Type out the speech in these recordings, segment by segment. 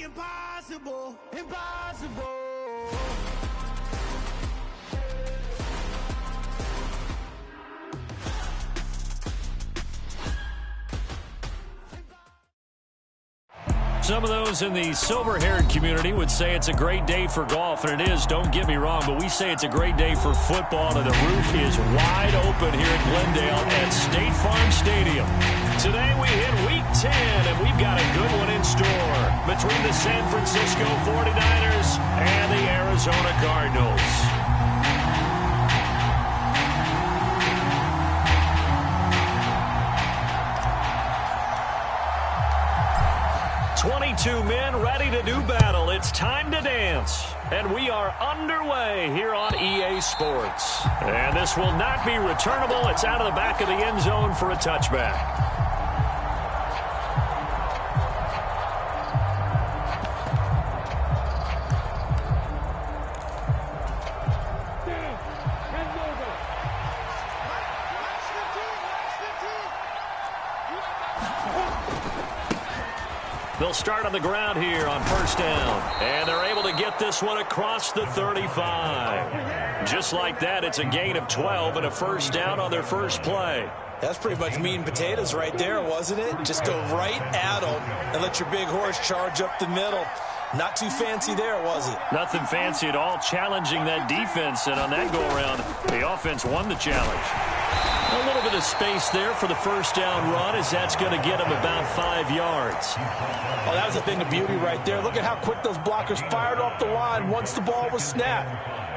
impossible, impossible. Some of those in the silver-haired community would say it's a great day for golf, and it is, don't get me wrong, but we say it's a great day for football, and the roof is wide open here in Glendale at State Farm Stadium. Today we hit Week 10, and we've got a good one in store between the San Francisco 49ers and the Arizona Cardinals. 22 men ready to do battle. It's time to dance. And we are underway here on EA Sports. And this will not be returnable. It's out of the back of the end zone for a touchback. They'll start on the ground here on first down. And they're able to get this one across the 35. Just like that, it's a gain of 12 and a first down on their first play. That's pretty much meat and potatoes right there, wasn't it? Just go right at them and let your big horse charge up the middle. Not too fancy there, was it? Nothing fancy at all, challenging that defense. And on that go-around, the offense won the challenge. A little bit of space there for the first down run, as that's going to get him about 5 yards. Oh, that was a thing of beauty right there. Look at how quick those blockers fired off the line once the ball was snapped.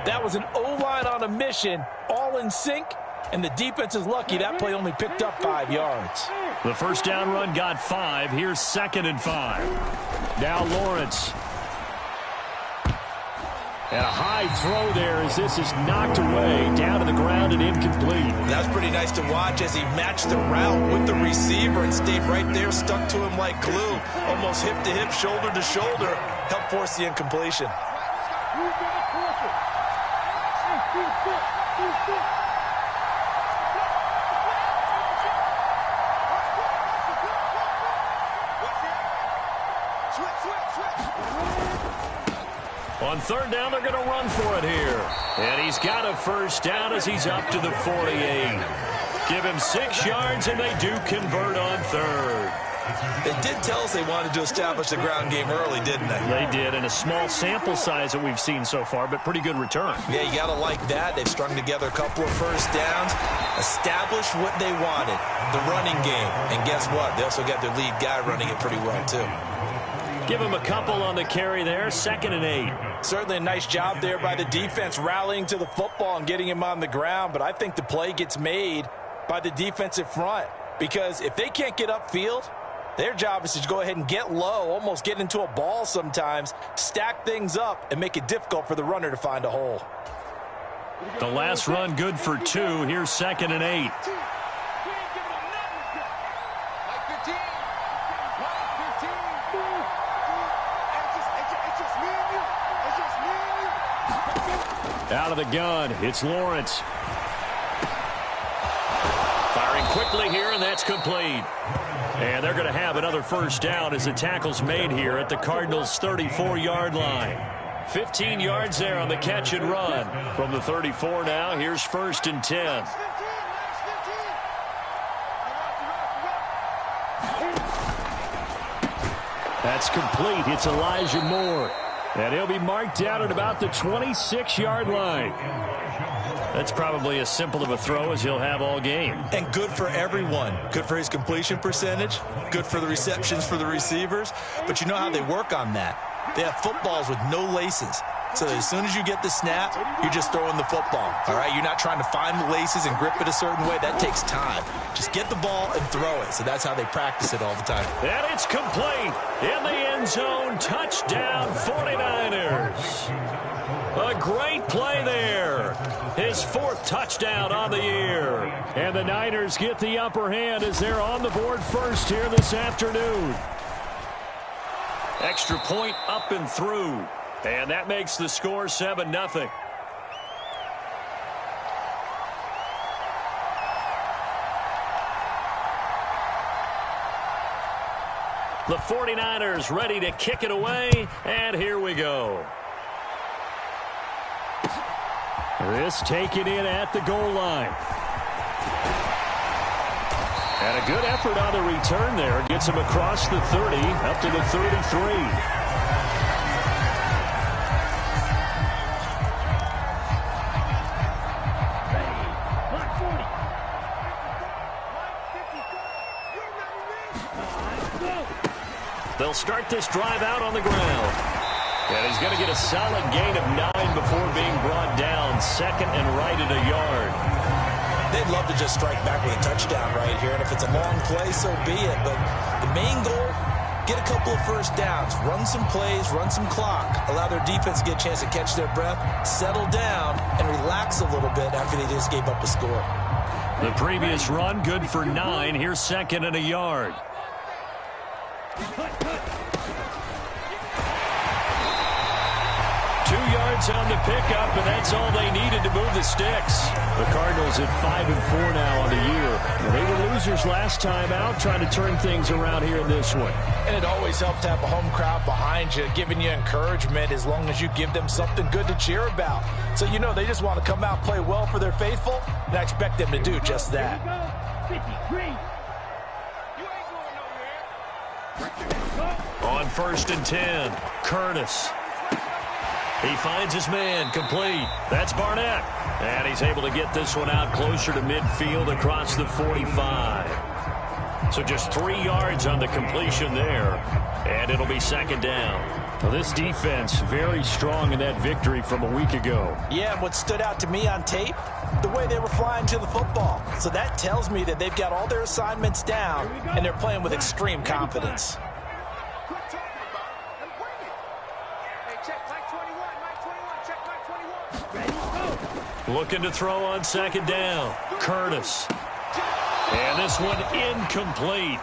That was an O-line on a mission, all in sync, and the defense is lucky that play only picked up 5 yards. The first down run got 5. Here's 2nd and 5. Now Lawrence. And a high throw there as this is knocked away, down to the ground and incomplete. That was pretty nice to watch as he matched the route with the receiver and stayed right there, stuck to him like glue. Almost hip to hip, shoulder to shoulder, helped force the incompletion. On third down, they're going to run for it here. And he's got a first down as he's up to the 48. Give him 6 yards, and they do convert on third. They did tell us they wanted to establish the ground game early, didn't they? They did, and a small sample size that we've seen so far, but pretty good return. Yeah, you got to like that. They've strung together a couple of first downs, established what they wanted, the running game. And guess what? They also got their lead guy running it pretty well, too. Give him a couple on the carry there, 2nd and 8. Certainly a nice job there by the defense rallying to the football and getting him on the ground, but I think the play gets made by the defensive front because if they can't get upfield, their job is to go ahead and get low, almost get into a ball sometimes, stack things up, and make it difficult for the runner to find a hole. The last run good for 2. Here's 2nd and 8. Out of the gun, it's Lawrence. Firing quickly here, and that's complete. And they're going to have another first down as the tackle's made here at the Cardinals' 34-yard line. 15 yards there on the catch and run. From the 34 now, here's 1st and 10. That's complete. It's Elijah Moore. And he'll be marked down at about the 26-yard line. That's probably as simple of a throw as he'll have all game. And good for everyone. Good for his completion percentage. Good for the receptions for the receivers. But you know how they work on that. They have footballs with no laces. So as soon as you get the snap, you're just throwing the football. All right, you're not trying to find the laces and grip it a certain way. That takes time. Just get the ball and throw it. So that's how they practice it all the time. And it's complete. In the end zone, touchdown 49ers. A great play there. His 4th touchdown on the year. And the Niners get the upper hand as they're on the board first here this afternoon. Extra point up and through. And that makes the score 7-0. The 49ers ready to kick it away, and here we go. This taken in at the goal line. And a good effort on the return there. Gets him across the 30, up to the 33. They'll start this drive out on the ground. And he's going to get a solid gain of 9 before being brought down. Second and right at a yard. They'd love to just strike back with a touchdown right here. And if it's a long play, so be it. But the main goal, get a couple of first downs. Run some plays, run some clock. Allow their defense to get a chance to catch their breath, settle down, and relax a little bit after they just gave up a score. The previous run, good for 9. Here's second and a yard. 2 yards on the pickup, and that's all they needed to move the sticks. The Cardinals at 5-4 now on the year. They were losers last time out, trying to turn things around here in this one. And it always helps to have a home crowd behind you, giving you encouragement as long as you give them something good to cheer about. So you know they just want to come out and play well for their faithful, and I expect them to do just that. 53. On 1st and 10, Curtis. He finds his man, complete. That's Barnett. And he's able to get this one out closer to midfield across the 45. So just 3 yards on the completion there. And it'll be second down. Well, this defense very strong in that victory from a week ago. Yeah, and what stood out to me on tape, the way they were flying to the football. So that tells me that they've got all their assignments down, and they're playing with extreme confidence. Looking to throw on second down. Curtis. And this one incomplete.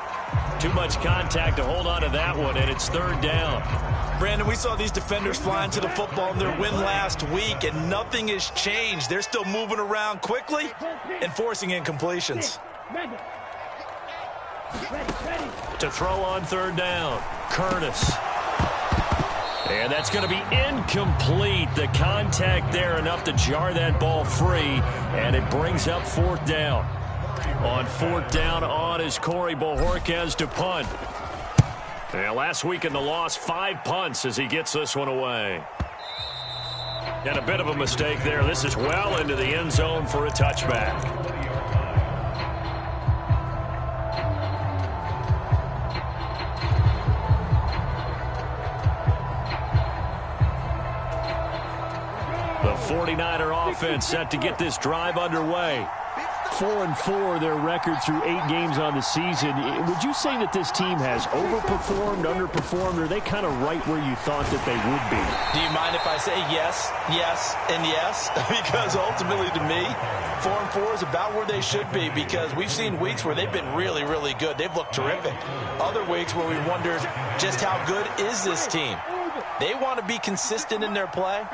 Too much contact to hold on to that one, and it's third down. Brandon, we saw these defenders flying to the football in their win last week, and nothing has changed. They're still moving around quickly and forcing incompletions. To throw on third down, Curtis. And that's going to be incomplete. The contact there enough to jar that ball free, and it brings up fourth down. On fourth down on is Corey Bojorquez to punt. And last week in the loss, 5 punts as he gets this one away. And a bit of a mistake there. This is well into the end zone for a touchback. The 49er offense set to get this drive underway. 4-4 their record through 8 games on the season. Would you say that this team has overperformed, underperformed, or are they kind of right where you thought that they would be? Do you mind if I say yes, yes, and yes? Because ultimately to me, 4-4 is about where they should be, because we've seen weeks where they've been really, really good. They've looked terrific. Other weeks where we wondered just how good is this team? They want to be consistent in their play,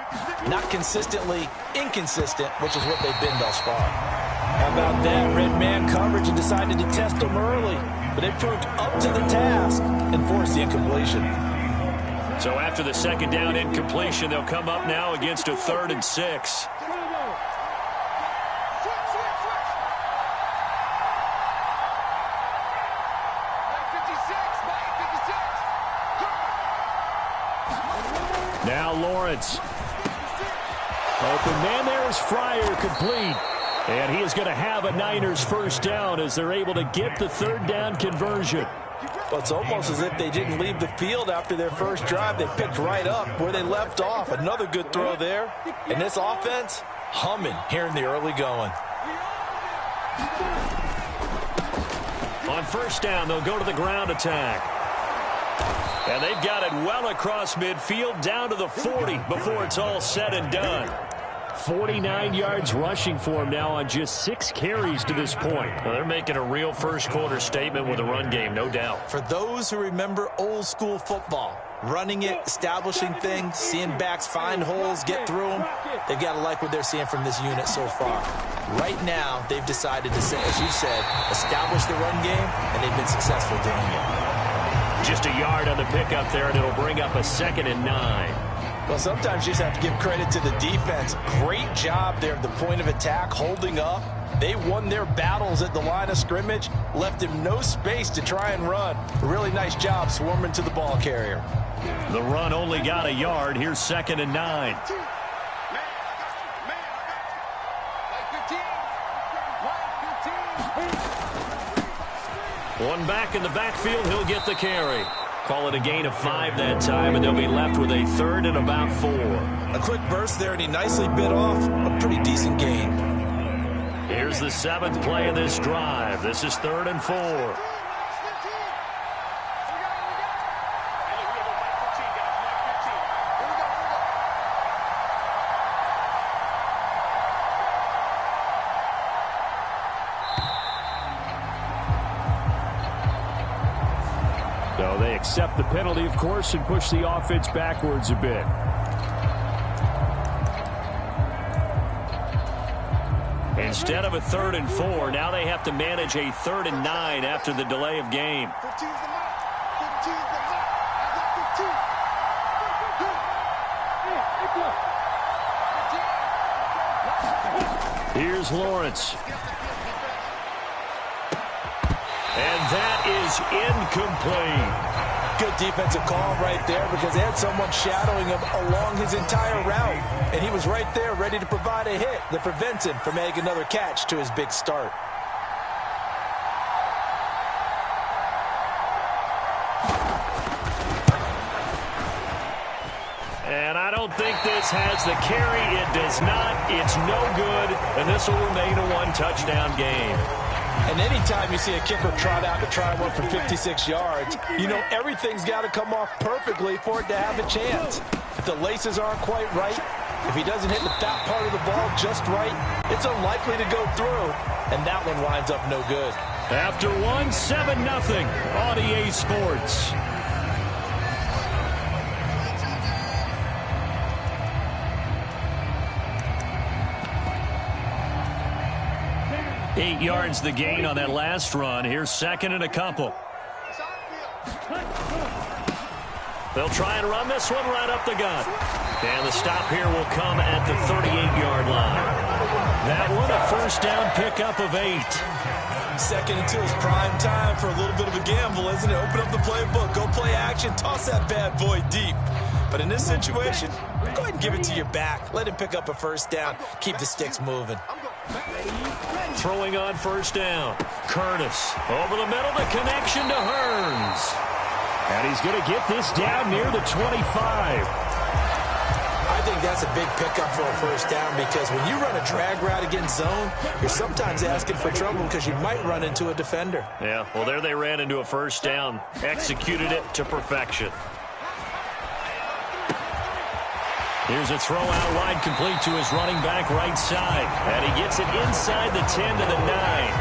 not consistently inconsistent, which is what they've been thus far. How about that? Red man coverage and decided to test them early, but they proved up to the task and forced the incompletion. So after the second down incompletion, they'll come up now against a 3rd and 6. Now Lawrence. Open man there is Fryer, complete. And he is going to have a Niners first down as they're able to get the 3rd down conversion. Well, it's almost as if they didn't leave the field after their first drive. They picked right up where they left off. Another good throw there. And this offense, humming here in the early going. On first down, they'll go to the ground attack. And they've got it well across midfield down to the 40 before it's all said and done. 49 yards rushing for him now on just 6 carries to this point. Well, they're making a real first-quarter statement with a run game, no doubt. For those who remember old-school football, running it, establishing things, seeing backs find holes, get through them, they've got to like what they're seeing from this unit so far. Right now, they've decided to, say, as you said, establish the run game, and they've been successful doing it. Just a yard on the pickup there, and it'll bring up a 2nd and 9. Well, sometimes you just have to give credit to the defense. Great job there at the point of attack, holding up. They won their battles at the line of scrimmage, left him no space to try and run. A really nice job swarming to the ball carrier. The run only got a yard. Here's 2nd and 9. One back in the backfield, he'll get the carry. Call it a gain of 5 that time, and they'll be left with a 3rd and about 4. A quick burst there, and he nicely bit off a pretty decent gain. Here's the 7th play of this drive. This is 3rd and 4. So they accept the penalty, of course, and push the offense backwards a bit. Instead of a 3rd and 4, now they have to manage a 3rd and 9 after the delay of game. Here's Lawrence. And that is incomplete. Good defensive call right there because they had someone shadowing him along his entire route. And he was right there ready to provide a hit that prevents him from making another catch to his big start. And I don't think this has the carry. It does not. It's no good. And this will remain a 1-touchdown game. And anytime you see a kicker trot out to try one for 56 yards, you know everything's got to come off perfectly for it to have a chance. If the laces aren't quite right, if he doesn't hit the fat part of the ball just right, it's unlikely to go through, and that one winds up no good. After 7-0 on EA Sports. Eight yards the gain on that last run. Here's 2nd and a couple. They'll try and run this one right up the gut. And the stop here will come at the 38-yard line. That one a 1st down pickup of 8. 2nd and 2 is prime time for a little bit of a gamble, isn't it? Open up the playbook, go play action, toss that bad boy deep. But in this situation, go ahead and give it to your back. Let him pick up a 1st down. Keep the sticks moving. Throwing on 1st down. Curtis over the middle, the connection to Hearns. And he's going to get this down near the 25. I think that's a big pickup for a 1st down because when you run a drag route against zone, you're sometimes asking for trouble because you might run into a defender. Yeah, well, there they ran into a 1st down. Executed it to perfection. Here's a throw out wide, complete to his running back right side. And he gets it inside the 10 to the 9.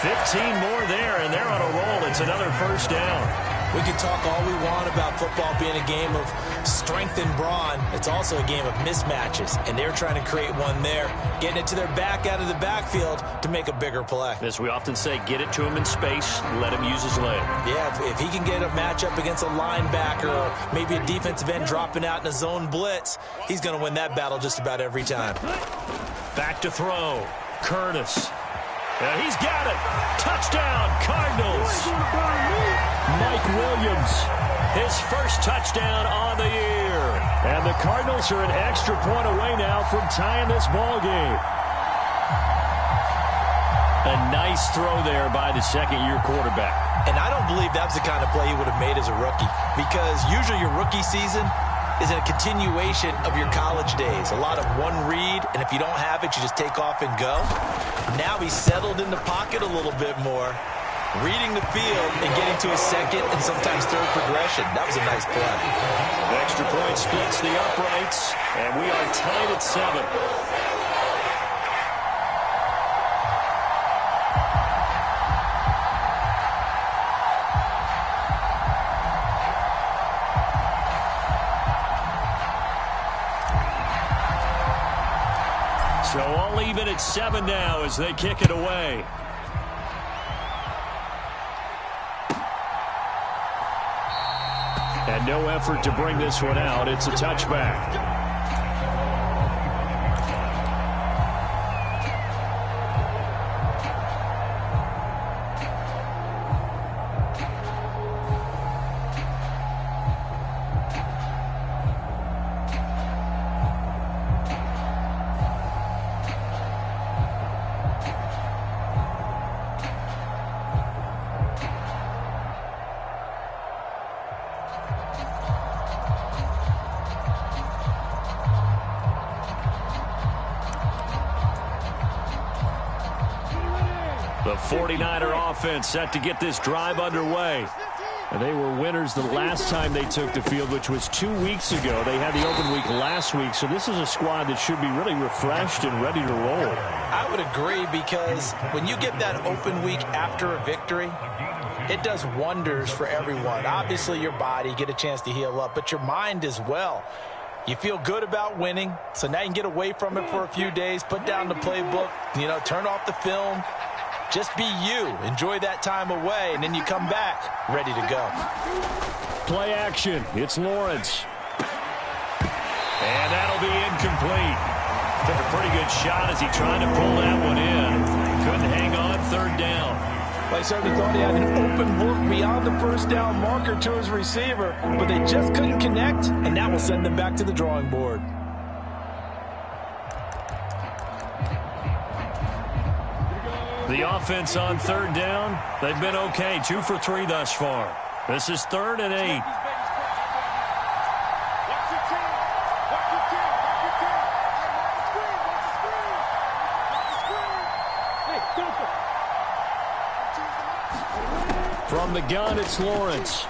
15 more there, and they're on a roll. It's another 1st down. We can talk all we want about football being a game of strength and brawn. It's also a game of mismatches, and they're trying to create one there, getting it to their back out of the backfield to make a bigger play. As we often say, get it to him in space, let him use his leg. Yeah, if he can get a matchup against a linebacker or maybe a defensive end dropping out in a zone blitz, he's going to win that battle just about every time. Back to throw. Curtis. And he's got it. Touchdown, Cardinals. Mike Williams, his 1st touchdown on the year. And the Cardinals are an extra point away now from tying this ball game. A nice throw there by the 2nd-year quarterback. And I don't believe that was the kind of play he would have made as a rookie because usually your rookie season is a continuation of your college days. A lot of one read, and if you don't have it, you just take off and go. Now he's settled in the pocket a little bit more, reading the field and getting to his 2nd and sometimes 3rd progression. That was a nice play. The extra point splits the uprights, and we are tied at 7. So all even at 7 now as they kick it away. And no effort to bring this one out. It's a touchback. The 49er offense set to get this drive underway. And they were winners the last time they took the field, which was 2 weeks ago. They had the open week last week, so this is a squad that should be really refreshed and ready to roll. I would agree, because when you get that open week after a victory, it does wonders for everyone. Obviously, your body, get a chance to heal up, but your mind as well. You feel good about winning, so now you can get away from it for a few days, put down the playbook, turn off the film. Just be you. Enjoy that time away, and then you come back ready to go. Play action. It's Lawrence. And that'll be incomplete. Took a pretty good shot as he tried to pull that one in. Couldn't hang on. Third down. I certainly thought he had an open look beyond the first down marker to his receiver, but they just couldn't connect, and that will send them back to the drawing board. The offense on third down, they've been okay. 2 for 3 thus far. This is 3rd and 8. From the gun, it's Lawrence.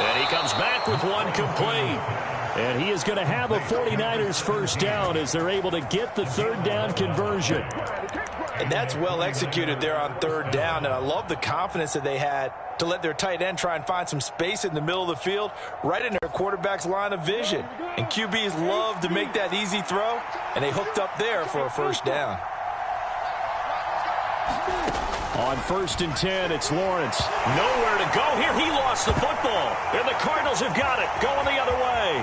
And he comes back with one complete. And he is going to have a 49ers first down as they're able to get the third down conversion. And that's well executed there on third down. And I love the confidence that they had to let their tight end try and find some space in the middle of the field, right in their quarterback's line of vision. And QBs love to make that easy throw, and they hooked up there for a first down. On 1st and 10, it's Lawrence. Nowhere to go here. He lost the football. And the Cardinals have got it. Going the other way.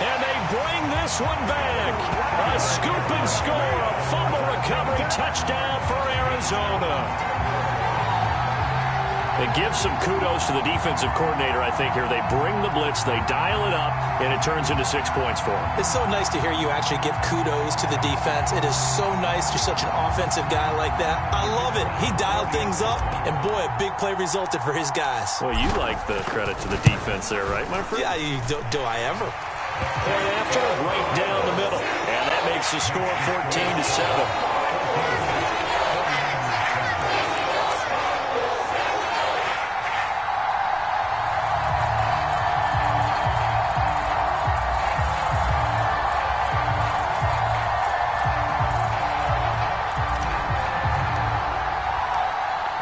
And they bring this one back. A scoop and score. A fumble recovery. Touchdown for Arizona. It gives some kudos to the defensive coordinator, I think, here. They bring the blitz, they dial it up, and it turns into 6 points for them. It's so nice to hear you actually give kudos to the defense. It is so nice. You're such an offensive guy like that. I love it. He dialed things up, and boy, a big play resulted for his guys. Well, you like the credit to the defense there, right, my friend? Yeah, do I ever? Point after, right down the middle. And that makes the score 14-7.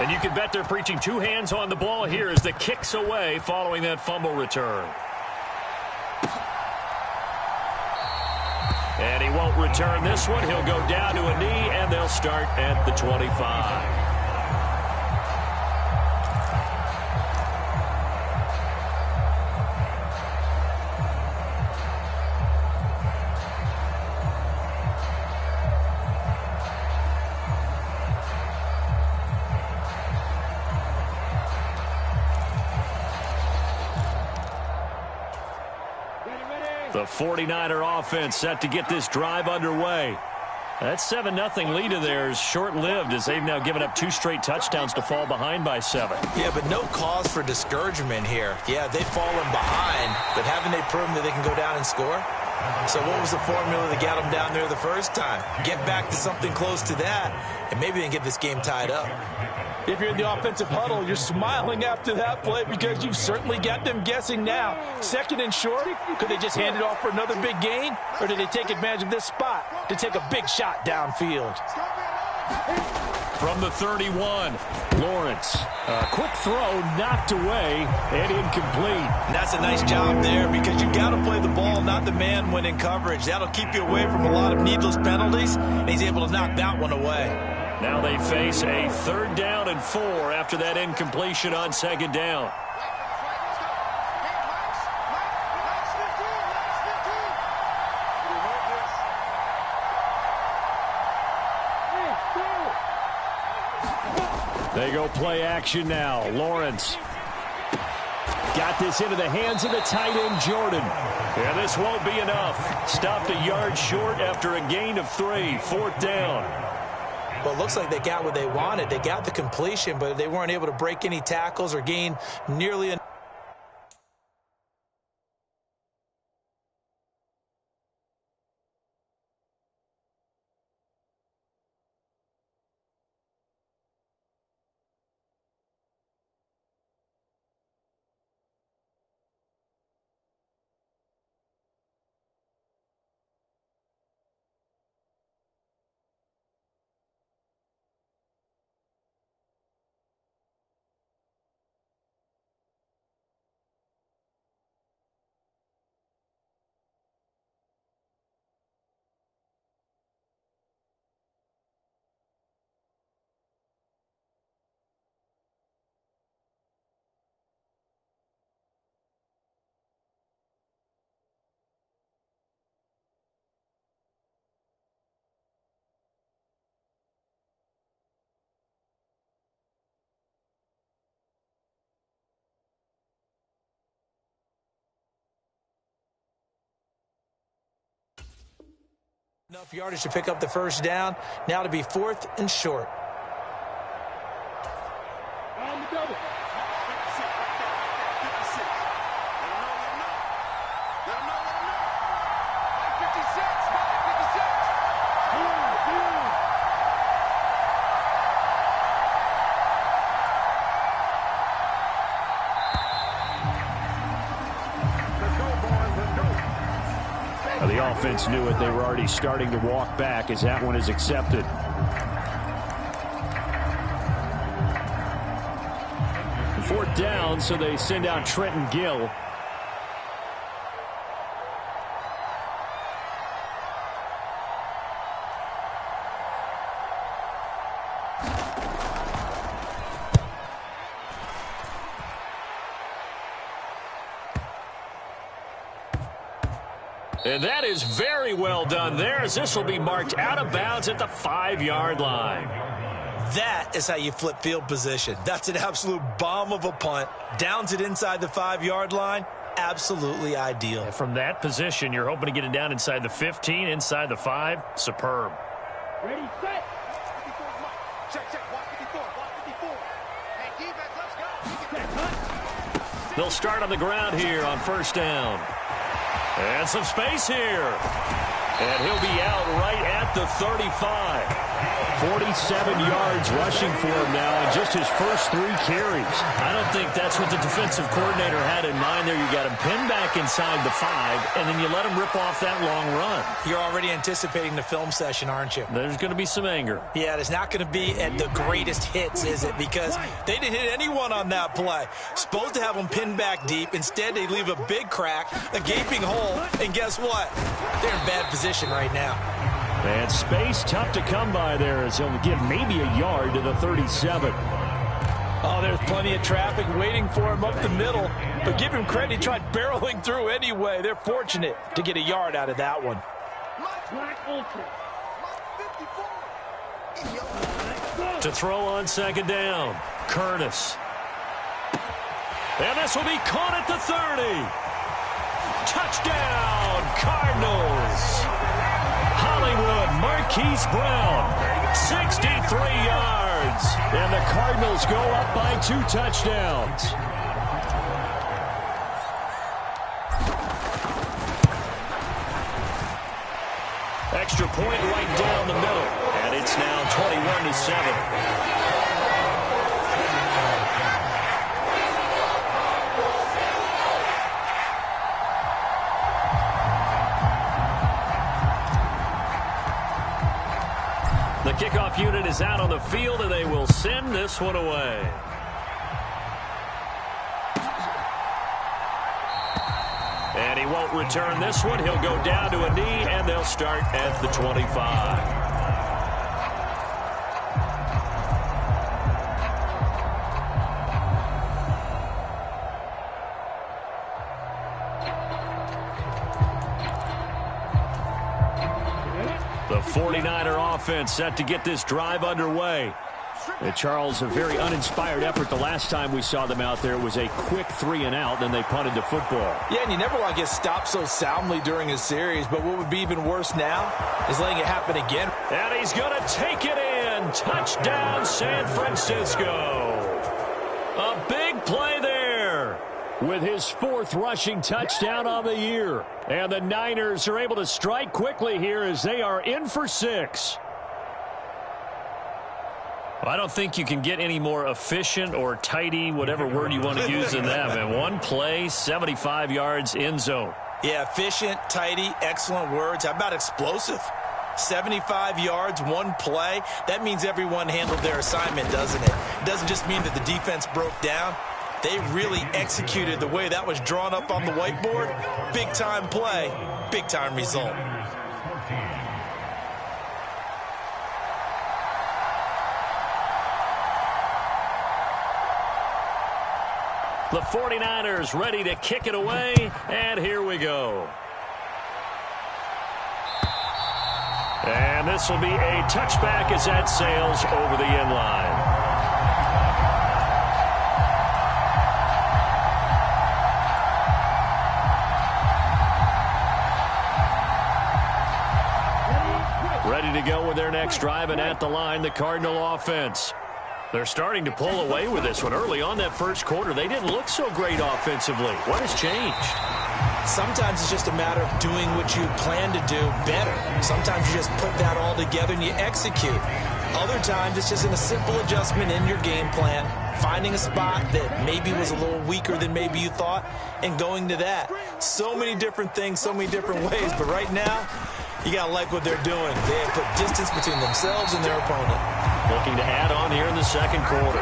And you can bet they're preaching 2 hands on the ball here as the kick's away following that fumble return. And he won't return this one. He'll go down to a knee, and they'll start at the 25. The 49er offense set to get this drive underway. That 7-0 lead of theirs short-lived as they've now given up 2 straight touchdowns to fall behind by 7. Yeah, but no cause for discouragement here. Yeah, they've fallen behind, but haven't they proven that they can go down and score? So what was the formula that got them down there the first time? Get back to something close to that, and maybe they can get this game tied up. If you're in the offensive huddle, you're smiling after that play because you've certainly got them guessing now. 2nd and short, could they just hand it off for another big gain? Or did they take advantage of this spot to take a big shot downfield? From the 31, Lawrence. A quick throw knocked away and incomplete. And that's a nice job there because you've got to play the ball, not the man when in coverage. That'll keep you away from a lot of needless penalties, and he's able to knock that one away. Now they face a 3rd down and 4 after that incompletion on 2nd down. They go play action now. Lawrence got this into the hands of the tight end, Jordan. Yeah, this won't be enough. Stopped a yard short after a gain of 3. 4th down. Well, it looks like they got what they wanted. They got the completion, but they weren't able to break any tackles or gain nearly enough. Enough yardage to pick up the 1st down. Now to be 4th and short. On the double. The offense knew it. They were already starting to walk back as that one is accepted. 4th down, so they send out Trenton Gill. And that is very well done there, as this will be marked out of bounds at the 5-yard line. That is how you flip field position. That's an absolute bomb of a punt. Downs it inside the 5-yard line. Absolutely ideal. And from that position, you're hoping to get it down inside the 15, inside the 5. Superb. Ready, set. Check. 154. Hey, defense, let's go. They'll start on the ground here on 1st down. And some space here. And he'll be out right at the 35. 47 yards rushing for him now in just his first 3 carries. I don't think that's what the defensive coordinator had in mind there. You got him pinned back inside the 5, and then you let him rip off that long run. You're already anticipating the film session, aren't you? There's going to be some anger. Yeah, it's not going to be at the greatest hits, is it? Because they didn't hit anyone on that play. Supposed to have them pinned back deep. Instead, they leave a big crack, a gaping hole, and guess what? They're in bad position right now. And space tough to come by there as he'll give maybe a yard to the 37. Oh, there's plenty of traffic waiting for him up the middle. But give him credit, he tried barreling through anyway. They're fortunate to get a yard out of that one. To throw on 2nd down, Curtis. And this will be caught at the 30. Touchdown, Cardinals. Hollywood Marquise Brown, 63 yards. And the Cardinals go up by 2 touchdowns. Extra point right down the middle. And it's now 21-7. The kickoff unit is out on the field, and they will send this one away. And he won't return this one. He'll go down to a knee, and they'll start at the 25. The 49er offense set to get this drive underway. And Charles, a very uninspired effort the last time we saw them out there. It was a quick 3-and-out, then they punted the football. Yeah, and you never want to get stopped so soundly during a series, but what would be even worse now is letting it happen again. And he's going to take it in. Touchdown, San Francisco. A big play there with his 4th rushing touchdown on the year. And the Niners are able to strike quickly here as they are in for 6. I don't think you can get any more efficient or tidy, whatever word you want to use in that, man. One play, 75 yards, end zone. Yeah, efficient, tidy, excellent words. How about explosive? 75 yards, one play. That means everyone handled their assignment, doesn't it? It doesn't just mean that the defense broke down. They really executed the way that was drawn up on the whiteboard. Big-time play, big-time result. The 49ers ready to kick it away, and here we go. And this will be a touchback as that sails over the end line. Ready to go with their next drive, and at the line, the Cardinal offense. They're starting to pull away with this one. Early on that first quarter, they didn't look so great offensively. What has changed? Sometimes it's just a matter of doing what you plan to do better. Sometimes you just put that all together and you execute. Other times it's just a simple adjustment in your game plan, finding a spot that maybe was a little weaker than maybe you thought, and going to that. So many different things, so many different ways, but right now, you got to like what they're doing. They have put distance between themselves and their opponent. Looking to add on here in the second quarter.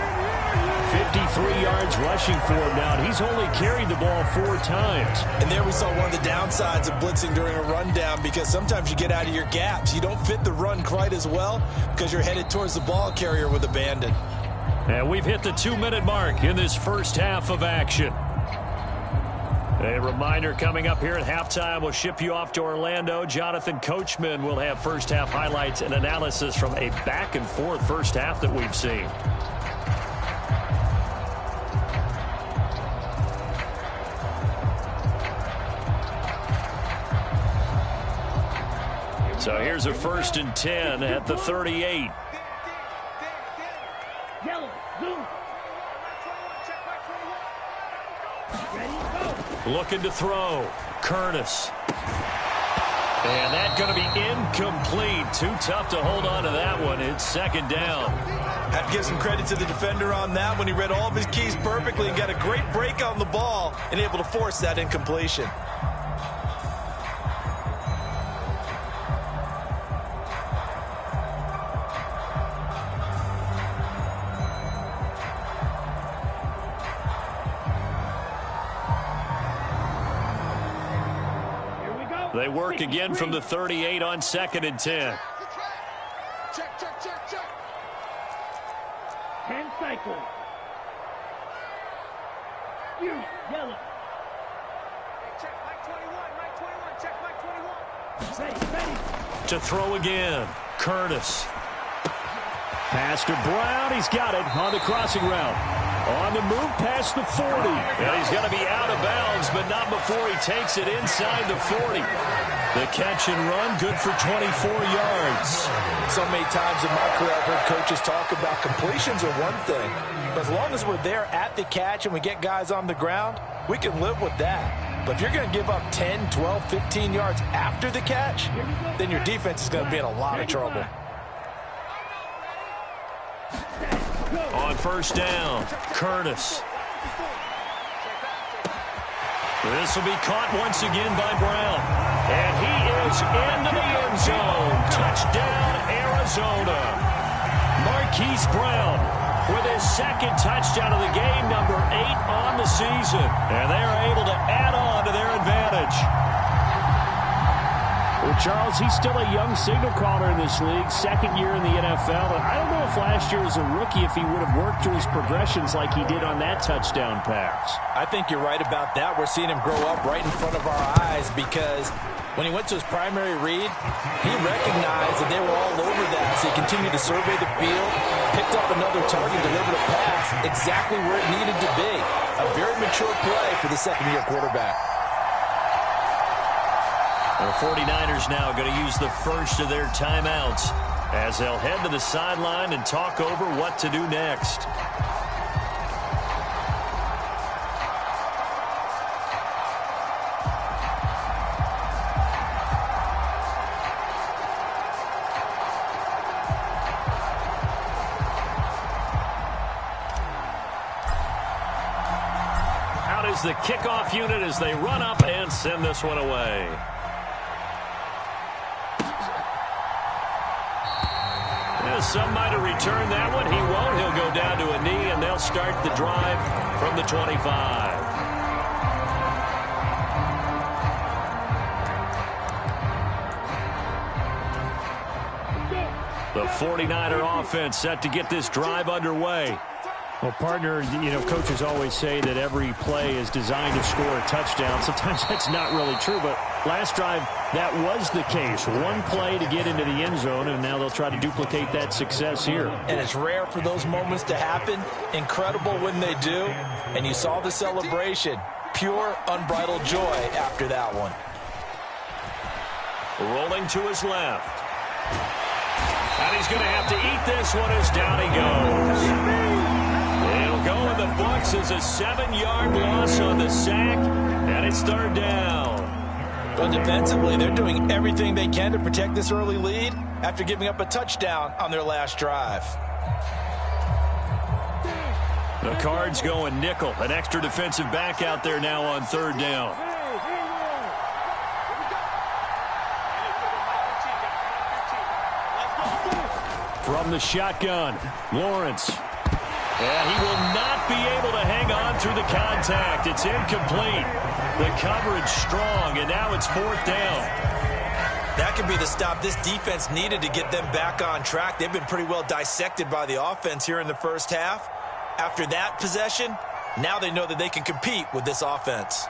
53 yards rushing for him now, and he's only carried the ball 4 times. And there we saw one of the downsides of blitzing during a rundown, because sometimes you get out of your gaps. You don't fit the run quite as well because you're headed towards the ball carrier with abandon. And we've hit the 2-minute mark in this first half of action. A reminder coming up here at halftime, we'll ship you off to Orlando. Jonathan Coachman will have first half highlights and analysis from a back-and-forth first half that we've seen. So here's a 1st and 10 at the 38. Looking to throw. Curtis. And that's going to be incomplete. Too tough to hold on to that one. It's 2nd down. Have to give some credit to the defender on that one. He read all of his keys perfectly and got a great break on the ball and able to force that incompletion. They work again from the 38 on 2nd and 10. Check, check, check, check. 10 cycles. You, yellow. Check Mike 21, Mike 21, check Mike 21. Ready. To throw again. Curtis. Pass to Brown. He's got it on the crossing route. On the move past the 40. And he's going to be out of bounds, but not before he takes it inside the 40. The catch and run, good for 24 yards. So many times in my career I've heard coaches talk about completions are one thing, but as long as we're there at the catch and we get guys on the ground, we can live with that. But if you're going to give up 10, 12, 15 yards after the catch, then your defense is going to be in a lot of trouble. On 1st down, Curtis. This will be caught once again by Brown. And he is into the end zone. Touchdown, Arizona. Marquise Brown with his 2nd touchdown of the game, number 8 on the season. And they are able to add on to their advantage. Well, Charles, he's still a young signal caller in this league, 2nd year in the NFL. And I don't know if last year as a rookie, if he would have worked through his progressions like he did on that touchdown pass. I think you're right about that. We're seeing him grow up right in front of our eyes because When he went to his primary read, he recognized that they were all over that, so he continued to survey the field, picked up another target, delivered a pass exactly where it needed to be. A very mature play for the second-year quarterback. The 49ers now going to use the first of their timeouts as they'll head to the sideline and talk over what to do next. The kickoff unit as they run up and send this one away. Yeah, some might have returned that one. He won't. He'll go down to a knee, and they'll start the drive from the 25. The 49er offense set to get this drive underway. Well, partner, coaches always say that every play is designed to score a touchdown. Sometimes that's not really true, but last drive, that was the case. One play to get into the end zone, and now they'll try to duplicate that success here. And it's rare for those moments to happen. Incredible when they do. And you saw the celebration. Pure, unbridled joy after that one. Rolling to his left. And he's going to have to eat this one as down he goes. It'll go in the books as a 7-yard loss on the sack, and it's third down. But defensively, they're doing everything they can to protect this early lead after giving up a touchdown on their last drive. The Cards going nickel. An extra defensive back out there now on third down. From the shotgun, Lawrence. And he will not be able to hang on through the contact. It's incomplete. The coverage strong, and now it's fourth down. That could be the stop this defense needed to get them back on track. They've been pretty well dissected by the offense here in the first half. After that possession, now they know that they can compete with this offense.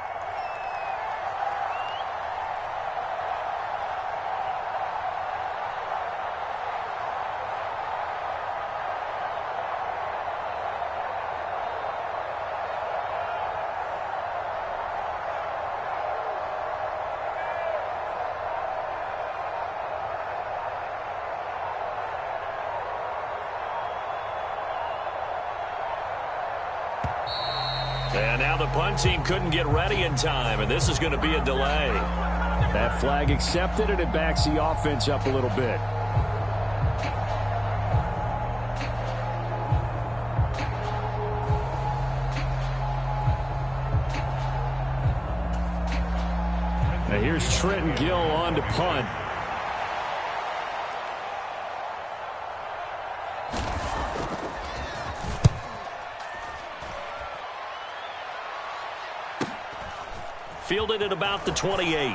And now the punt team couldn't get ready in time, and this is going to be a delay. That flag accepted, and it backs the offense up a little bit. Now here's Trenton Gill on to punt. Fielded at about the 28.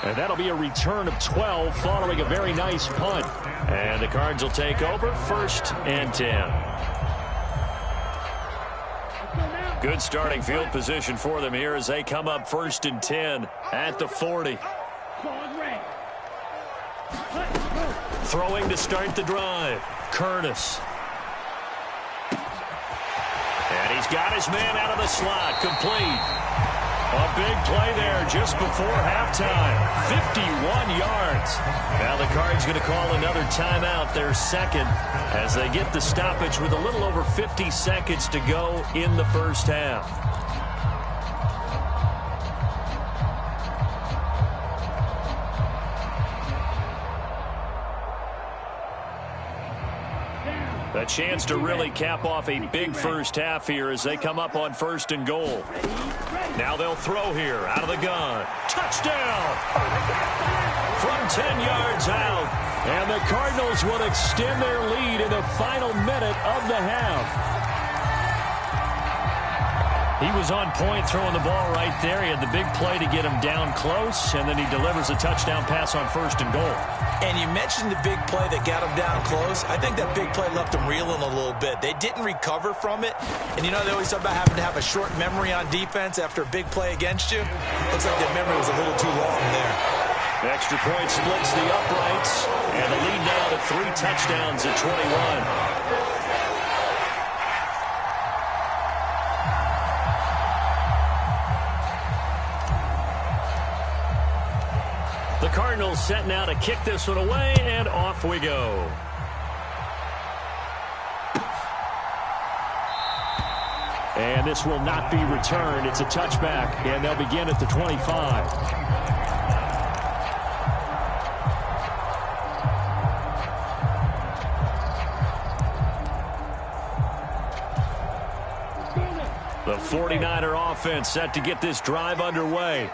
And that'll be a return of 12 following a very nice punt. And the Cards will take over first and 10. Good starting field position for them here as they come up first and 10 at the 40. Throwing to start the drive, Curtis. And he's got his man out of the slot, complete. A big play there just before halftime, 51 yards. Now the Cards going to call another timeout, their second, as they get the stoppage with a little over 50 seconds to go in the first half. A chance to really cap off a big first half here as they come up on first and goal. Now they'll throw here out of the gun. Touchdown! From 10 yards out. And the Cardinals will extend their lead in the final minute of the half. He was on point throwing the ball right there. He had the big play to get him down close, and then he delivers a touchdown pass on 1st and goal. And you mentioned the big play that got him down close. I think that big play left him reeling a little bit. They didn't recover from it. And you know, they always talk about having to have a short memory on defense after a big play against you. Looks like that memory was a little too long there. The extra point splits the uprights, and the lead now to 3 touchdowns at 21. The Cardinals set now to kick this one away, and off we go. And this will not be returned. It's a touchback, and they'll begin at the 25. The 49er offense set to get this drive underway.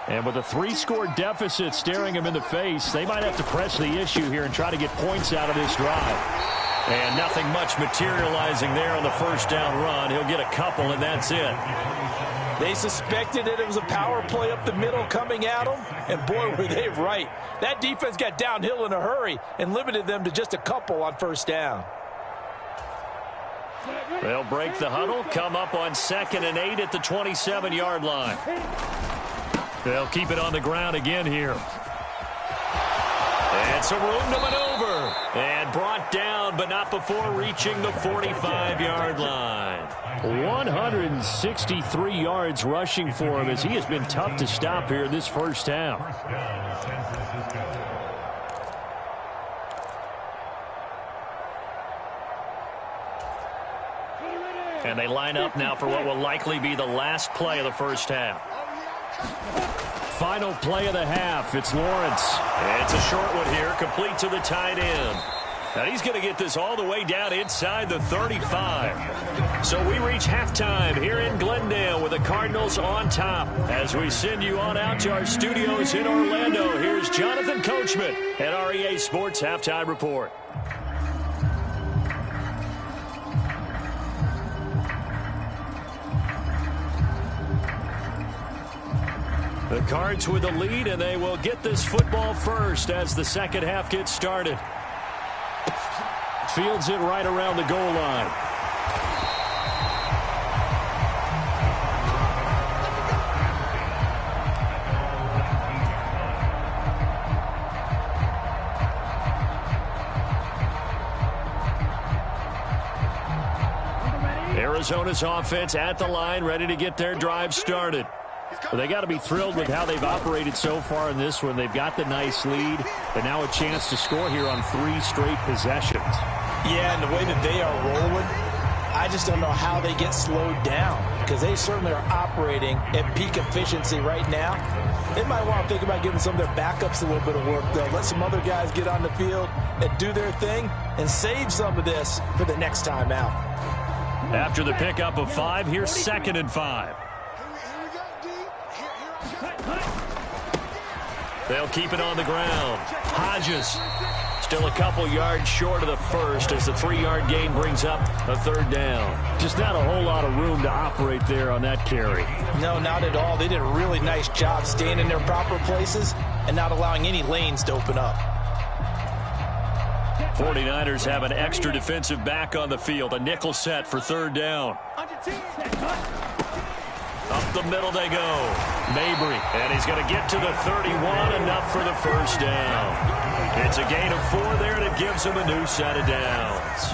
And with a 3-score deficit staring him in the face, they might have to press the issue here and try to get points out of this drive. And nothing much materializing there on the first down run. He'll get a couple, and that's it. They suspected that it was a power play up the middle coming at them, and boy, were they right. That defense got downhill in a hurry and limited them to just a couple on first down. They'll break the huddle, come up on 2nd and 8 at the 27-yard line. They'll keep it on the ground again here. And some room to maneuver. And brought down, but not before reaching the 45-yard line. 163 yards rushing for him as he has been tough to stop here this first half. And they line up now for what will likely be the last play of the first half. Final play of the half. It's Lawrence. It's a short one here, complete to the tight end. Now he's going to get this all the way down inside the 35. So we reach halftime here in Glendale with the Cardinals on top. As we send you on out to our studios in Orlando, here's Jonathan Coachman at REA Sports Halftime Report. The Cards with a lead, and they will get this football first as the second half gets started. Fields it right around the goal line. Arizona's offense at the line, ready to get their drive started. Well, they got to be thrilled with how they've operated so far in this one. They've got the nice lead, and now a chance to score here on 3 straight possessions. Yeah, and the way that they are rolling, I just don't know how they get slowed down, because they certainly are operating at peak efficiency right now. They might want to think about giving some of their backups a little bit of work, though. Let some other guys get on the field and do their thing and save some of this for the next time out. After the pickup of 5, here's 2nd and 5. They'll keep it on the ground. Hodges still a couple yards short of the first as the 3-yard gain brings up a 3rd down. Just not a whole lot of room to operate there on that carry. No, not at all. They did a really nice job staying in their proper places and not allowing any lanes to open up. 49ers have an extra defensive back on the field. A nickel set for 3rd down. Up the middle they go. Mabry, and he's going to get to the 31, enough for the first down. It's a gain of 4 there, and it gives him a new set of downs.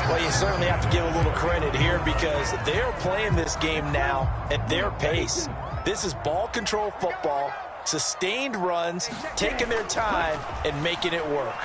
Well, you certainly have to give a little credit here because they're playing this game now at their pace. This is ball control football, sustained runs, taking their time, and making it work.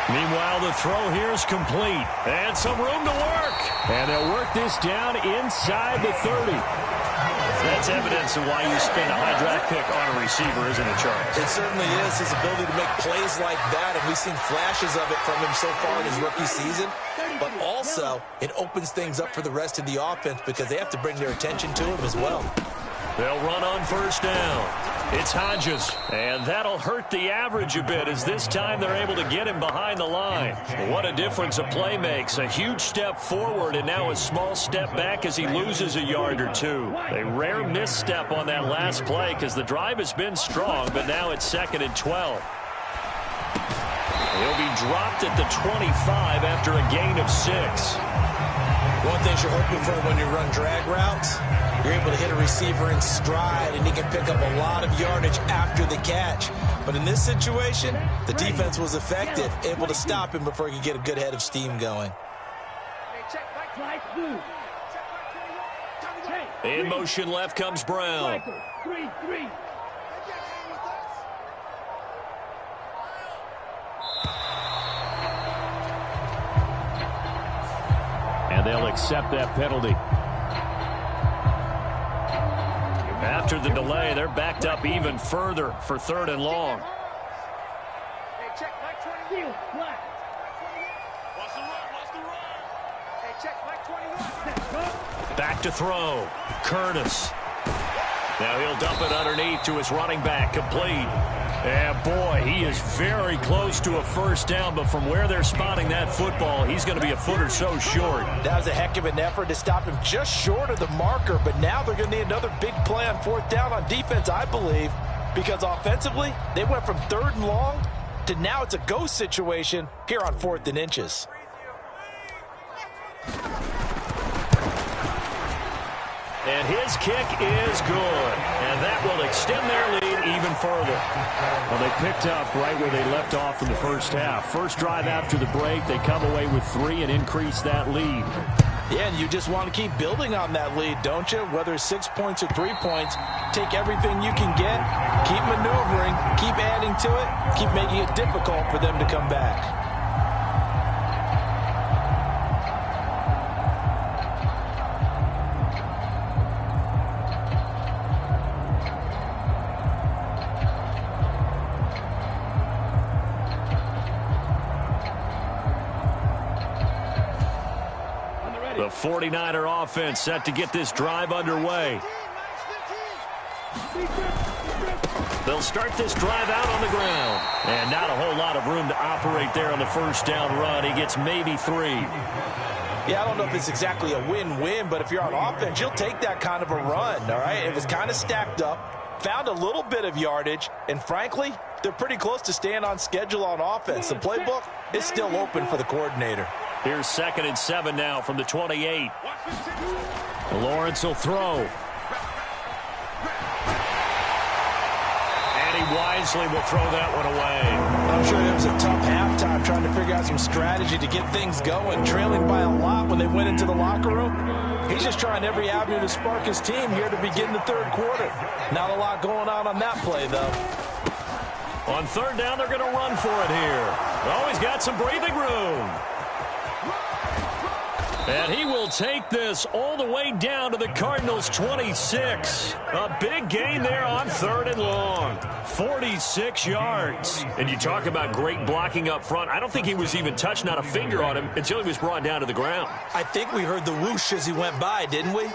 Meanwhile, the throw here is complete. And some room to work. And they'll work this down inside the 30. That's evidence of why you spend a high draft pick on a receiver, isn't it, Charles? It certainly is. His ability to make plays like that, and we've seen flashes of it from him so far in his rookie season. But also, it opens things up for the rest of the offense because they have to bring their attention to him as well. They'll run on first down. It's Hodges, and that'll hurt the average a bit as this time they're able to get him behind the line. What a difference a play makes. A huge step forward and now a small step back as he loses a yard or two. A rare misstep on that last play because the drive has been strong, but now it's 2nd and 12. He'll be dropped at the 25 after a gain of 6. One thing you're hoping for when you run drag routes, you're able to hit a receiver in stride, and he can pick up a lot of yardage after the catch. But in this situation, the defense was effective, able to stop him before he could get a good head of steam going. In motion left comes Brown. And they'll accept that penalty. After the delay, they're backed up even further for 3rd and long. Back to throw. Curtis. Now he'll dump it underneath to his running back. Complete. And boy, he is very close to a first down, but from where they're spotting that football, he's going to be a foot or so short. That was a heck of an effort to stop him just short of the marker, but now they're going to need another big play on 4th down on defense, I believe, because offensively, they went from 3rd and long to now it's a go situation here on 4th and inches. And his kick is good. And that will extend their lead even further. Well, they picked up right where they left off in the first half. First drive after the break, they come away with 3 and increase that lead. Yeah, and you just want to keep building on that lead, don't you? Whether it's 6 points or 3 points, take everything you can get, keep maneuvering, keep adding to it, keep making it difficult for them to come back. The 49er offense set to get this drive underway. They'll start this drive out on the ground. And not a whole lot of room to operate there on the first down run. He gets maybe 3. Yeah, I don't know if it's exactly a win-win, but if you're on offense, you'll take that kind of a run, all right? It was kind of stacked up, found a little bit of yardage, and frankly, they're pretty close to staying on schedule on offense. The playbook is still open for the coordinator. Here's 2nd and 7 now from the 28. Lawrence will throw. And he wisely will throw that one away. I'm sure it was a tough halftime trying to figure out some strategy to get things going, trailing by a lot when they went into the locker room. He's just trying every avenue to spark his team here to begin the 3rd quarter. Not a lot going on that play, though. On 3rd down, they're going to run for it here. Oh, he's got some breathing room. And he will take this all the way down to the Cardinals' 26. A big gain there on 3rd and long. 46 yards. And you talk about great blocking up front. I don't think he was even touched, not a finger on him, until he was brought down to the ground. I think we heard the whoosh as he went by, didn't we?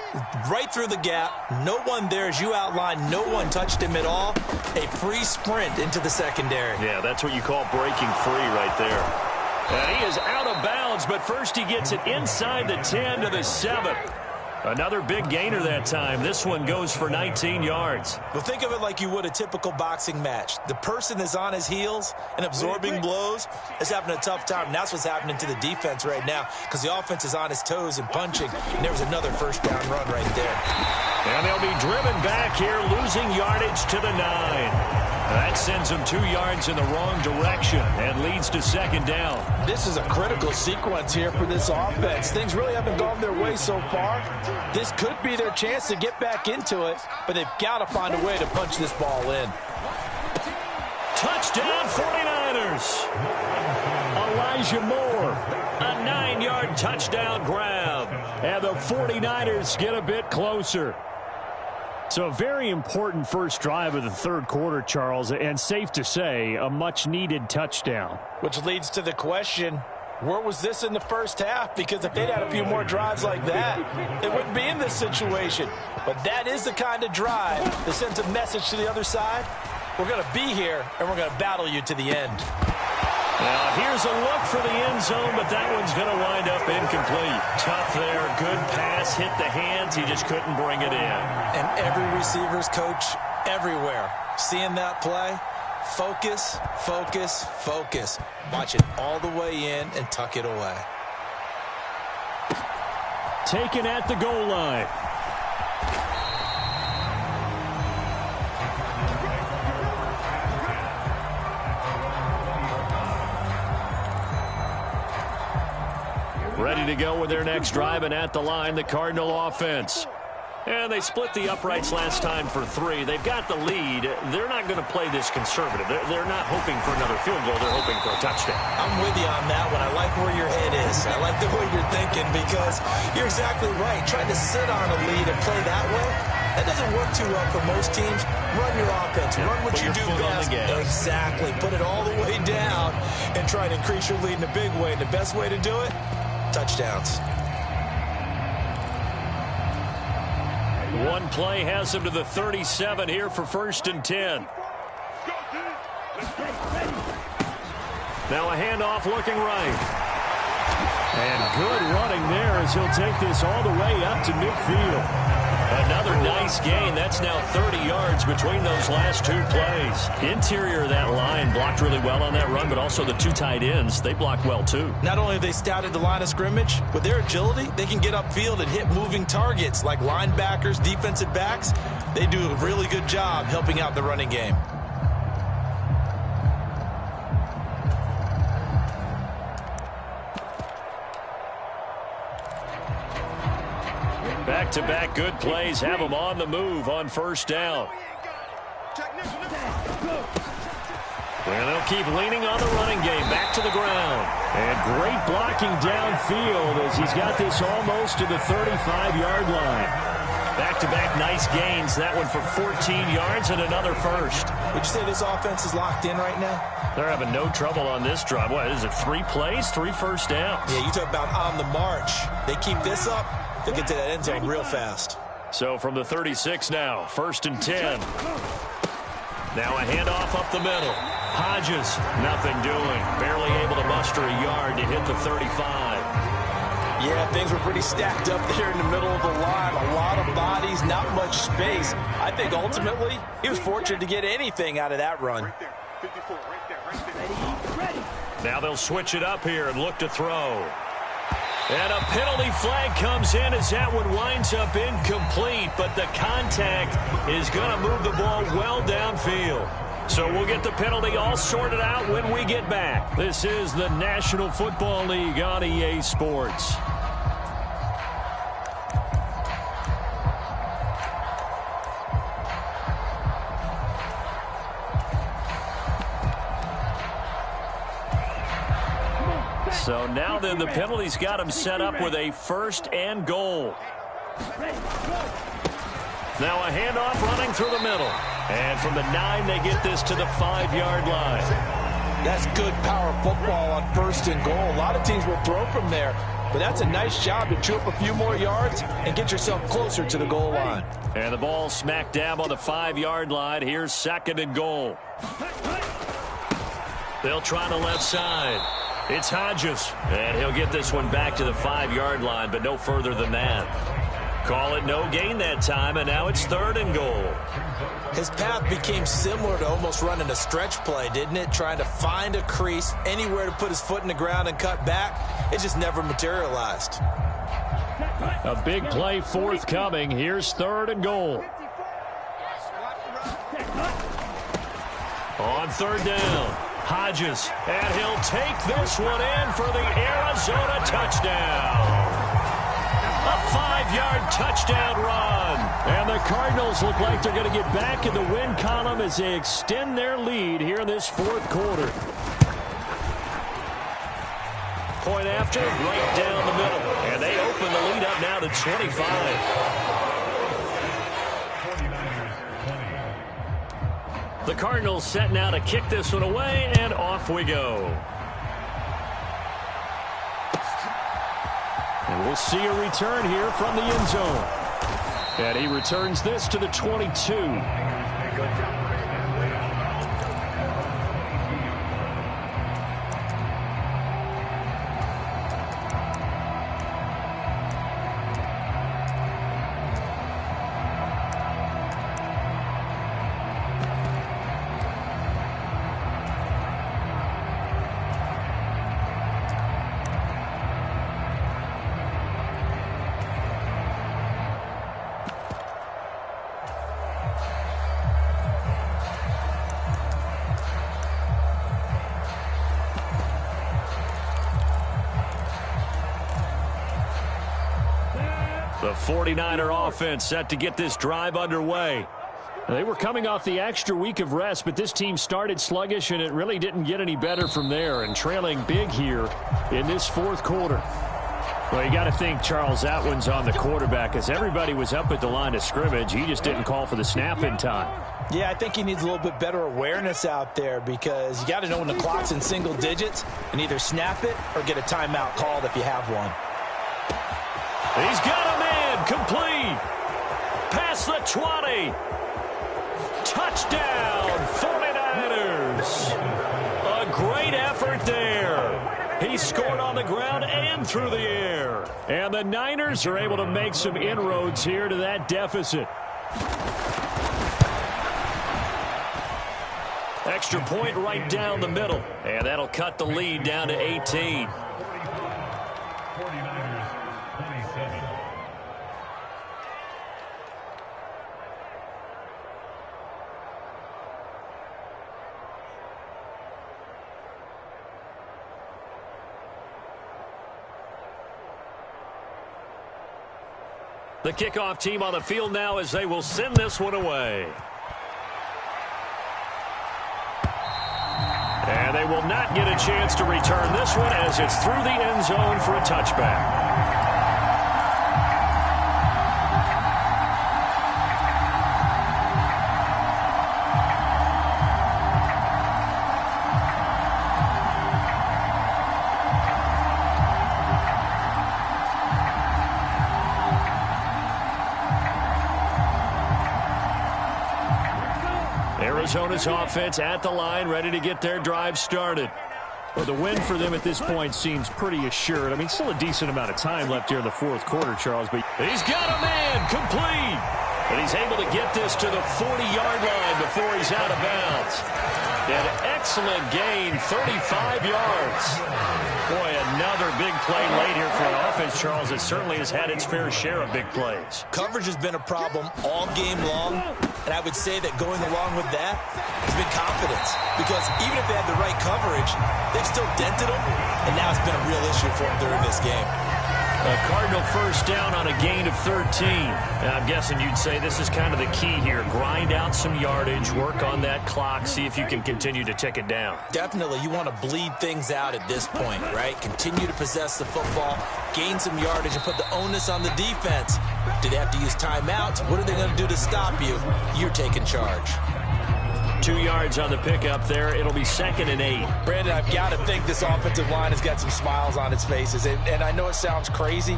Right through the gap. No one there, as you outlined. No one touched him at all. A free sprint into the secondary. Yeah, that's what you call breaking free right there. And he is out of bounds, but first he gets it inside the 10 to the 7. Another big gainer that time. This one goes for 19 yards. Well, think of it like you would a typical boxing match. The person that's on his heels and absorbing blows is having a tough time. And that's what's happening to the defense right now because the offense is on his toes and punching. And there was another first down run right there. And they'll be driven back here, losing yardage to the 9. That sends them 2 yards in the wrong direction and leads to 2nd down. This is a critical sequence here for this offense. Things really haven't gone their way so far. This could be their chance to get back into it, but they've got to find a way to punch this ball in. Touchdown 49ers. Elijah Moore, a 9-yard touchdown grab. And the 49ers get a bit closer. So a very important first drive of the 3rd quarter, Charles, and safe to say, a much-needed touchdown. Which leads to the question, Where was this in the first half? Because if they'd had a few more drives like that, they wouldn't be in this situation. But that is the kind of drive that sends a message to the other side. We're going to be here, and we're going to battle you to the end. Now, here's a look for the end zone, but that one's going to wind up incomplete. Tough there. Good pass. Hit the hands. He just couldn't bring it in. And every receiver's coach everywhere, seeing that play, focus, focus, focus. Watch it all the way in and tuck it away. Taken at the goal line. Ready to go with their next drive, and at the line, the Cardinal offense. And they split the uprights last time for 3. They've got the lead. They're not going to play this conservative. They're not hoping for another field goal. They're hoping for a touchdown. I'm with you on that one. I like where your head is. I like the way you're thinking because you're exactly right. Trying to sit on a lead and play that way, that doesn't work too well for most teams. Run your offense. Run what you do best. Exactly. Put it all the way down and try to increase your lead in a big way. And the best way to do it, touchdowns. One play has him to the 37 here for 1st and 10. Now a handoff looking right. And good running there as he'll take this all the way up to midfield. Another nice gain. That's now 30 yards between those last 2 plays. Interior of that line blocked really well on that run, but also the 2 tight ends, they blocked well too. Not only have they scouted the line of scrimmage, with their agility, they can get upfield and hit moving targets like linebackers, defensive backs. They do a really good job helping out the running game. Back-to-back good plays have them on the move on 1st down. Well, they'll keep leaning on the running game. Back to the ground. And great blocking downfield as he's got this almost to the 35-yard line. Back-to-back nice gains. That one for 14 yards and another first. Would you say this offense is locked in right now? They're having no trouble on this drive. What is it, 3 plays, 3 first downs? Yeah, you talk about on the march. They keep this up, they'll get to that end zone real fast. So from the 36 now, 1st and 10. Now a handoff up the middle. Hodges, nothing doing. Barely able to muster a yard to hit the 35. Yeah, things were pretty stacked up there in the middle of the line. A lot of bodies, not much space. I think ultimately he was fortunate to get anything out of that run. Now they'll switch it up here and look to throw. And a penalty flag comes in as that one winds up incomplete, but the contact is going to move the ball well downfield. So we'll get the penalty all sorted out when we get back. This is the National Football League on EA Sports. So now then the penalty's got him set up with a 1st and goal. Now a handoff running through the middle. And from the 9, they get this to the 5-yard line. That's good power football on 1st and goal. A lot of teams will throw from there, but that's a nice job to chew up a few more yards and get yourself closer to the goal line. And the ball smack dab on the 5-yard line. Here's 2nd and goal. They'll try the left side. It's Hodges, and he'll get this one back to the 5-yard line, but no further than that. Call it no gain that time, and now it's 3rd and goal. His path became similar to almost running a stretch play, didn't it? Trying to find a crease, anywhere to put his foot in the ground and cut back. It just never materialized. A big play forthcoming. Here's 3rd and goal. On 3rd down, Hodges, and he'll take this one in for the Arizona touchdown. A 5-yard touchdown run. And the Cardinals look like they're going to get back in the win column as they extend their lead here in this 4th quarter. Point after, right down the middle. And they open the lead up now to 25. The Cardinals set now to kick this one away, and off we go. We'll see a return here from the end zone. And he returns this to the 22. The 49er offense set to get this drive underway. They were coming off the extra week of rest, but this team started sluggish, and it really didn't get any better from there, and trailing big here in this fourth quarter. Well, you got to think Charles Atwin's on the quarterback, as everybody was up at the line of scrimmage. He just didn't call for the snap in time. Yeah, I think he needs a little bit better awareness out there, because you got to know when the clock's in single digits and either snap it or get a timeout called if you have one. He's got a man complete. Past the 20. Touchdown, 49ers. A great effort there. He scored on the ground and through the air. And the Niners are able to make some inroads here to that deficit. Extra point right down the middle. And that'll cut the lead down to 18. The kickoff team on the field now as they will send this one away. And they will not get a chance to return this one as it's through the end zone for a touchback. Arizona's offense at the line, ready to get their drive started. Well, the win for them at this point seems pretty assured. I mean, still a decent amount of time left here in the fourth quarter, Charles. But he's got a man complete. And he's able to get this to the 40-yard line before he's out of bounds. An excellent gain, 35 yards. Boy, another big play late here for an offense, Charles, that certainly has had its fair share of big plays. Coverage has been a problem all game long, and I would say that going along with that has been confidence. Because even if they had the right coverage, they've still dented them, and now it's been a real issue for them during this game. A Cardinal first down on a gain of 13. And I'm guessing you'd say this is kind of the key here. Grind out some yardage, work on that clock, see if you can continue to tick it down. Definitely. You want to bleed things out at this point, right? Continue to possess the football, gain some yardage, and put the onus on the defense. Do they have to use timeouts? What are they going to do to stop you? You're taking charge. 2 yards on the pickup there. It'll be 2nd and 8. Brandon, I've got to think this offensive line has got some smiles on its faces. And I know it sounds crazy,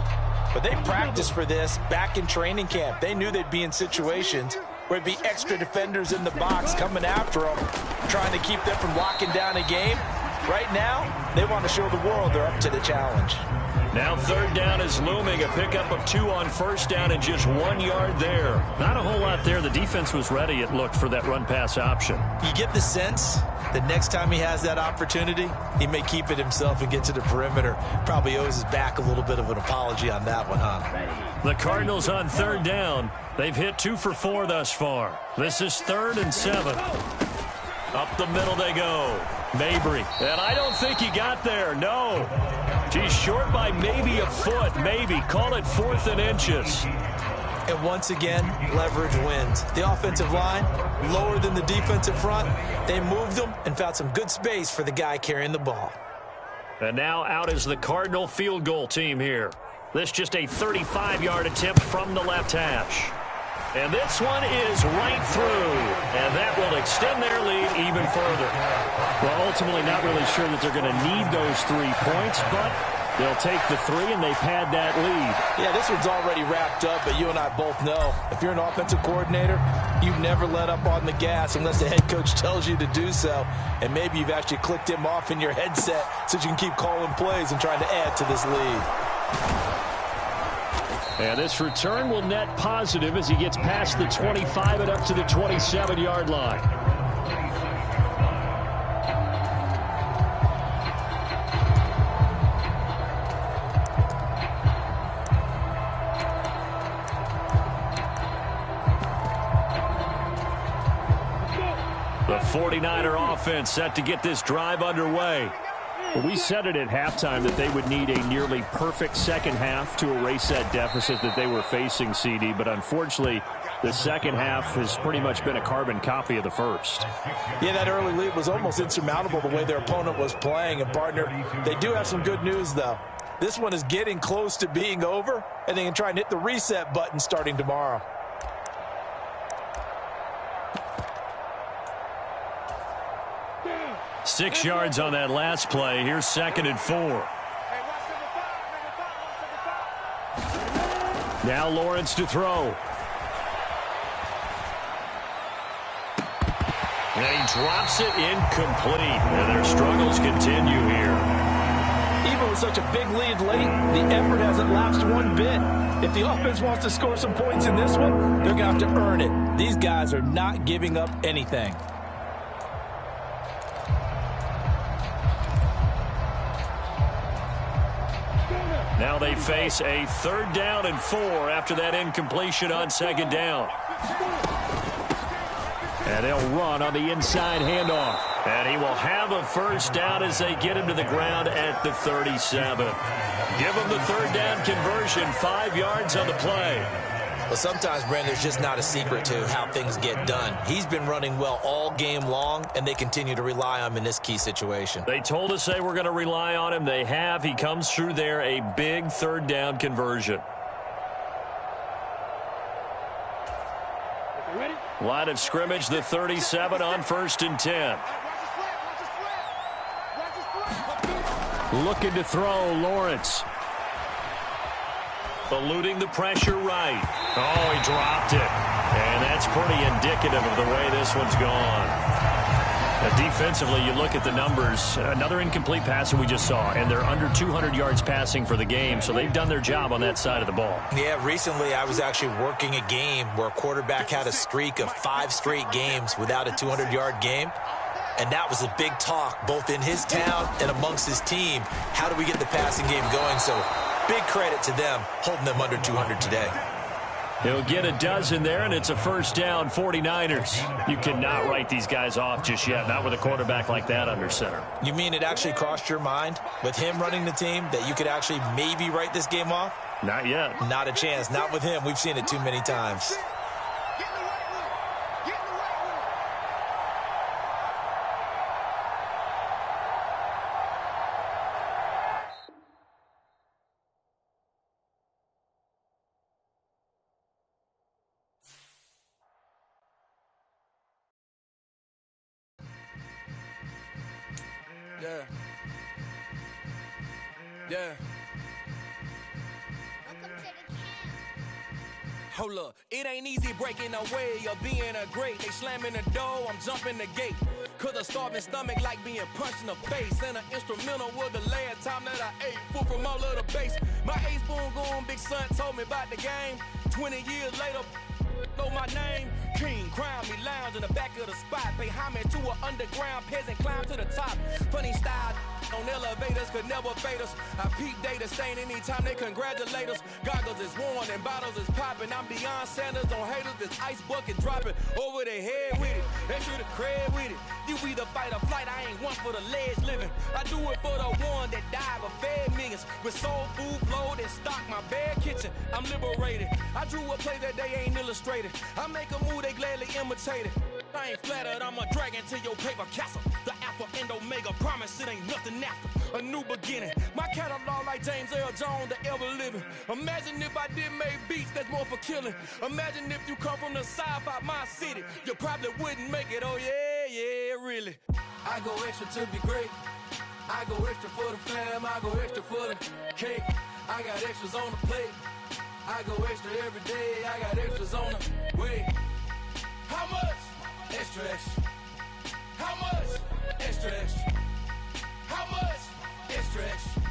but they practiced for this back in training camp. They knew they'd be in situations where it'd be extra defenders in the box coming after them, trying to keep them from locking down a game. Right now, they want to show the world they're up to the challenge. Now 3rd down is looming. A pickup of 2 on 1st down and just 1 yard there. Not a whole lot there. The defense was ready, it looked, for that run-pass option. You get the sense that next time he has that opportunity, he may keep it himself and get to the perimeter. Probably owes his back a little bit of an apology on that one, huh? The Cardinals on 3rd down. They've hit 2 for 4 thus far. This is 3rd and 7. Up the middle they go. Mabry. And I don't think he got there. No. He's short by maybe a foot. Maybe. Call it 4th and inches. And once again, leverage wins. The offensive line, lower than the defensive front. They moved them and found some good space for the guy carrying the ball. And now out is the Cardinal field goal team here. This just a 35-yard attempt from the left hash. And this one is right through. And that will extend their lead even further. Well, ultimately not really sure that they're going to need those 3 points, but They'll take the three, and they've had that lead. Yeah, this one's already wrapped up, but you and I both know if you're an offensive coordinator, you never let up on the gas unless the head coach tells you to do so. And maybe you've actually clicked him off in your headset so you can keep calling plays and trying to add to this lead. And this return will net positive as he gets past the 25 and up to the 27-yard line. The 49er offense set to get this drive underway. Well, we said it at halftime that they would need a nearly perfect second half to erase that deficit that they were facing, CD. But unfortunately, the second half has pretty much been a carbon copy of the first. Yeah, that early lead was almost insurmountable the way their opponent was playing. And, partner, they do have some good news, though. This one is getting close to being over, and they can try and hit the reset button starting tomorrow. Six yards on that last play. Here's 2nd and 4. Now Lawrence to throw. And he drops it incomplete. And their struggles continue here. Even with such a big lead late, the effort hasn't lapsed one bit. If the offense wants to score some points in this one, they're going to have to earn it. These guys are not giving up anything. Now they face a 3rd down and 4 after that incompletion on 2nd down. And they'll run on the inside handoff. And he will have a 1st down as they get him to the ground at the 37. Give him the 3rd down conversion, 5 yards on the play. Well, sometimes, Brandon, there's just not a secret to how things get done. He's been running well all game long, and they continue to rely on him in this key situation. They told us they were going to rely on him. They have. He comes through there, a big 3rd down conversion. Line of scrimmage, the 37 on 1st and 10. Looking to throw, Lawrence. Eluding the pressure right. Oh, he dropped it. And that's pretty indicative of the way this one's gone. Defensively, you look at the numbers. Another incomplete pass that we just saw, and they're under 200 yards passing for the game, so they've done their job on that side of the ball. Yeah, recently I was actually working a game where a quarterback had a streak of 5 straight games without a 200-yard game. And that was a big talk, both in his town and amongst his team. How do we get the passing game going? So big credit to them, holding them under 200 today. He'll get a dozen there, and it's a 1st down, 49ers. You cannot write these guys off just yet, not with a quarterback like that under center. You mean it actually crossed your mind with him running the team that you could actually maybe write this game off? Not yet. Not a chance. Not with him. We've seen it too many times. Yeah. Yeah. Hold up, it ain't easy breaking away or being a great. They slamming the door, I'm jumping the gate. Cause a starving stomach like being punched in the face. And an instrumental was the last time that I ate food from all of the base. My ace boom goon, big son told me about the game. 20 years later, know my name. King, crown me, lounge in the back of the spot. Pay homage to an underground peasant, climb to the top. Funny style on elevators could never fade us. I peep data stain anytime they congratulate us. Goggles is worn and bottles is popping. I'm Deion Sanders on haters, this ice bucket dropping over their head with it. They should have cred with it. You either fight or flight, I ain't one for the ledge living. I do it for the one that died but fed millions. With soul food flowed and stock my bad kitchen. I'm liberated. I drew a play that they ain't illustrated. I make a move, they gladly imitate it. I ain't flattered, I'm a dragon to your paper castle. The Alpha and Omega, promise it ain't nothing after. A new beginning. My catalog like James Earl Jones, the ever living. Imagine if I did make beats that's more for killing. Imagine if you come from the south out my city. You probably wouldn't make it, oh yeah, yeah, really. I go extra to be great. I go extra for the fam, I go extra for the cake. I got extras on the plate. I go extra every day, I got extras on the way. How much? Extra, extra. How much? Extra, extra. How much? Extra, extra.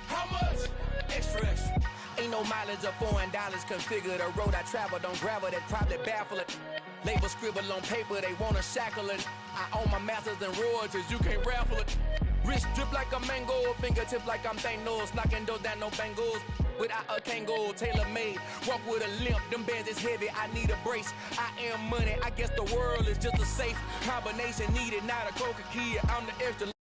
How much? Extra, extra. Ain't no mileage or $4 configure the road I travel. Don't gravel, that probably baffle it. Label scribble on paper, they wanna shackle it. I own my masters and royalties, you can't raffle it. Wrist drip like a mango, fingertip like I'm Thanos. Knocking those down, no bangles. Without a Kango, tailor-made. Walk with a limp, them bands is heavy, I need a brace. I am money, I guess the world is just a safe combination needed. Not a coca key, I'm the extra.